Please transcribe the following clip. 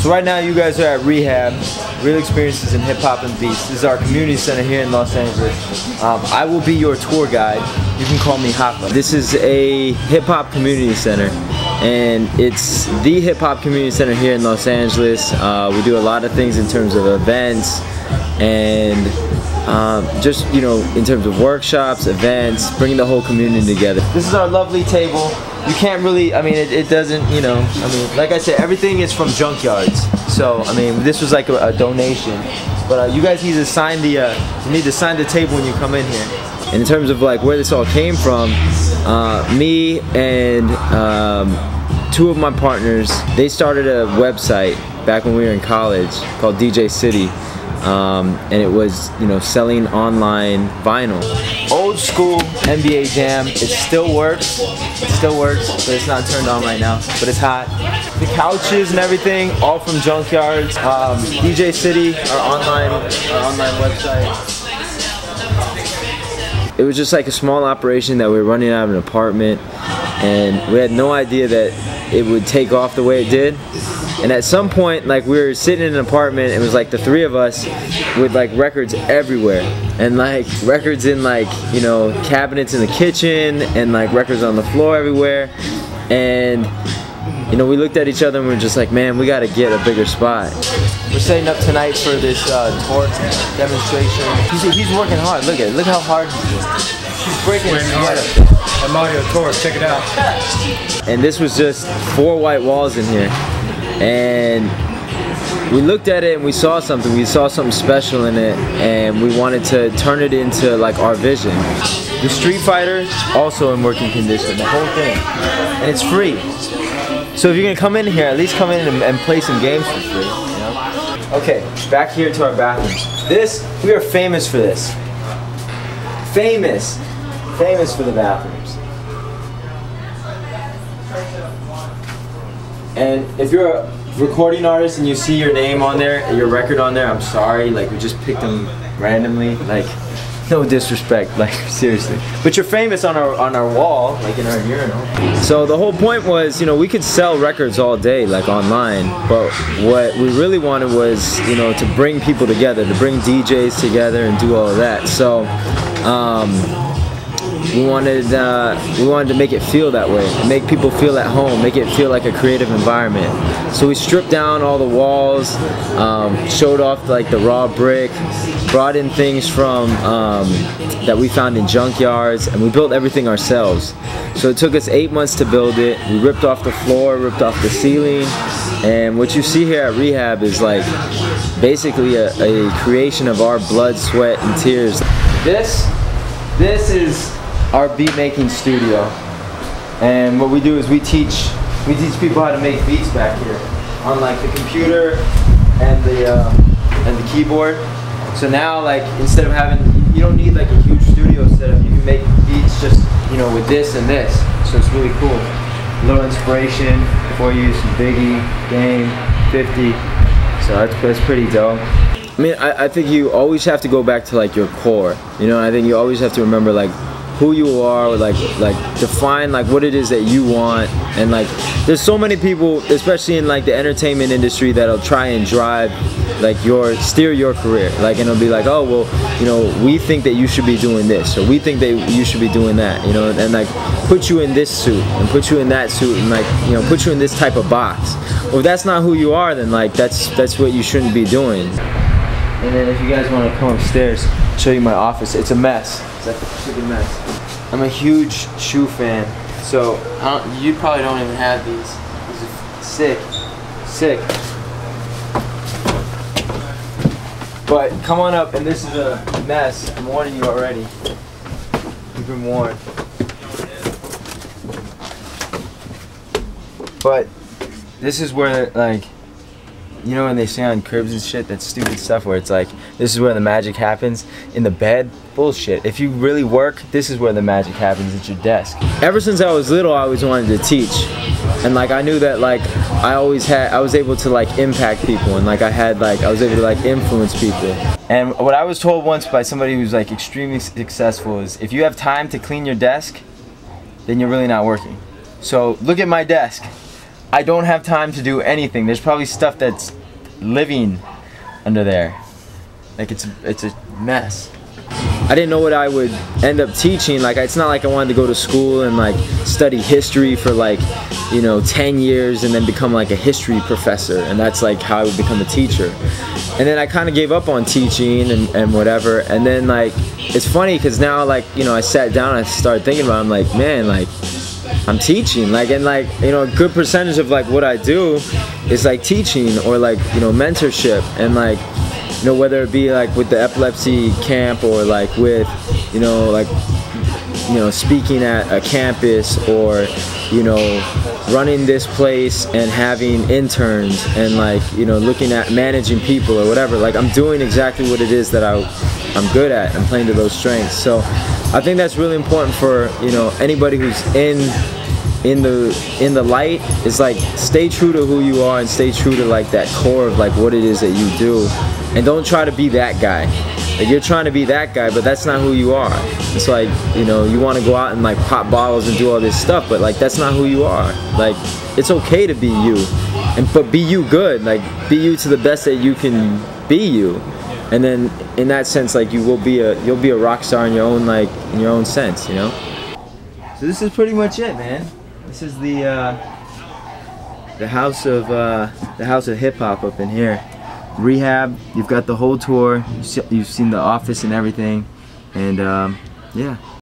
So right now you guys are at Rehab, Real Experiences in Hip Hop and Beats. This is our community center here in Los Angeles. I will be your tour guide. You can call me Hapa. This is a hip hop community center, and it's the hip hop community center here in Los Angeles. We do a lot of things in terms of events and just, you know, in terms of workshops, events, bringing the whole community together. This is our lovely table. You can't really, I mean, it doesn't, you know, I mean, like I said, everything is from junkyards. So, I mean, this was like a donation. But you guys need to sign the, table when you come in here. And in terms of like where this all came from, me and two of my partners, they started a website back when we were in college called DJ City. And it was, you know, selling online vinyl. Old school NBA Jam. It still works. It still works, but it's not turned on right now. But it's hot. The couches and everything, all from junkyards. DJ City, our online website. It was just like a small operation that we were running out of an apartment, and we had no idea that it would take off the way it did. And at some point, like, we were sitting in an apartment, it was like the three of us with like records everywhere, and like records in, like, you know, cabinets in the kitchen, and like records on the floor everywhere. And you know, we looked at each other and we were just like, man, we gotta get a bigger spot. We're setting up tonight for this tour demonstration. He's working hard. Look at it. Look how hard he's breaking his head. I'm Audio Tour, check it out. And this was just 4 white walls in here. And we looked at it and we saw something special in it, and we wanted to turn it into like our vision. The Street Fighter, also in working condition, the whole thing, and it's free. So if you're gonna come in here, at least come in and play some games for free, you know? Okay, back here to our bathrooms. We are famous for this. Famous for the bathrooms. And if you're a recording artist and you see your name on there, your record on there, I'm sorry, like, we just picked them randomly, like, no disrespect, like, seriously. But you're famous on our wall, like in our urinal. So the whole point was, you know, we could sell records all day, like, online, but what we really wanted was, you know, to bring people together, to bring DJs together and do all of that. So we wanted to make it feel that way, make people feel at home, make it feel like a creative environment. So we stripped down all the walls, showed off like the raw brick, brought in things from that we found in junkyards, and we built everything ourselves. So it took us 8 months to build it. We ripped off the floor, ripped off the ceiling, and what you see here at Rehab is like basically a creation of our blood, sweat, and tears. This is our beat making studio, and what we do is we teach people how to make beats back here on like the computer and the keyboard. So now, like, instead of having, you don't need like a huge studio setup, you can make beats just, you know, with this and this. So it's really cool. A little inspiration for you, some Biggie, Game, 50. So that's pretty dope. I mean, I think you always have to go back to like your core, you know. I think you always have to remember like who you are, like define like what it is that you want. And like, there's so many people, especially in like the entertainment industry, that'll try and drive like steer your career, like, and it'll be like, oh, well, you know, we think that you should be doing this, or we think that you should be doing that, you know, and like put you in this suit and put you in that suit and, like, you know, put you in this type of box. Well, if that's not who you are, then like that's what you shouldn't be doing. And then if you guys want to come upstairs, I'll show you my office. It's a mess. It's like a freaking mess. I'm a huge shoe fan, so you probably don't even have these. These are sick. But come on up, and this is a mess. I'm warning you already. You've been warned. But this is where, like, you know when they say on Cribs and shit, that stupid stuff where it's like, this is where the magic happens in the bed? Bullshit. If you really work, this is where the magic happens, at your desk. Ever since I was little, I always wanted to teach. And like, I knew that like, I was able to like impact people, and like I was able to like influence people. And what I was told once by somebody who's like extremely successful is, if you have time to clean your desk, then you're really not working. So look at my desk. I don't have time to do anything. There's probably stuff that's living under there. Like it's a mess. I didn't know what I would end up teaching. Like, it's not like I wanted to go to school and like study history for like, you know, 10 years and then become like a history professor, and that's like how I would become a teacher. And then I kind of gave up on teaching and whatever. And then like, it's funny because now, like, you know, I sat down and I started thinking about it. I'm like, man, like, I'm teaching, like, and like, you know, a good percentage of like what I do is like teaching or like, you know, mentorship. And like, you know, whether it be like with the epilepsy camp or like with, you know, like, you know, speaking at a campus, or, you know, running this place and having interns, and like, you know, looking at managing people or whatever. Like, I'm doing exactly what it is that I'm good at. I'm playing to those strengths. So I think that's really important for, you know, anybody who's in the light, is like, stay true to who you are and stay true to like that core of like what it is that you do, and don't try to be that guy. Like, you're trying to be that guy, but that's not who you are. It's like, you know, you want to go out and like pop bottles and do all this stuff, but like, that's not who you are. Like, it's okay to be you, but be you good. Like, be you to the best that you can be you. And then in that sense, like, you'll be a rock star in your own, like, in your own sense, you know. So this is pretty much it, man. This is the house of hip hop up in here. Rehab. You've got the whole tour. You've seen the office and everything, and yeah.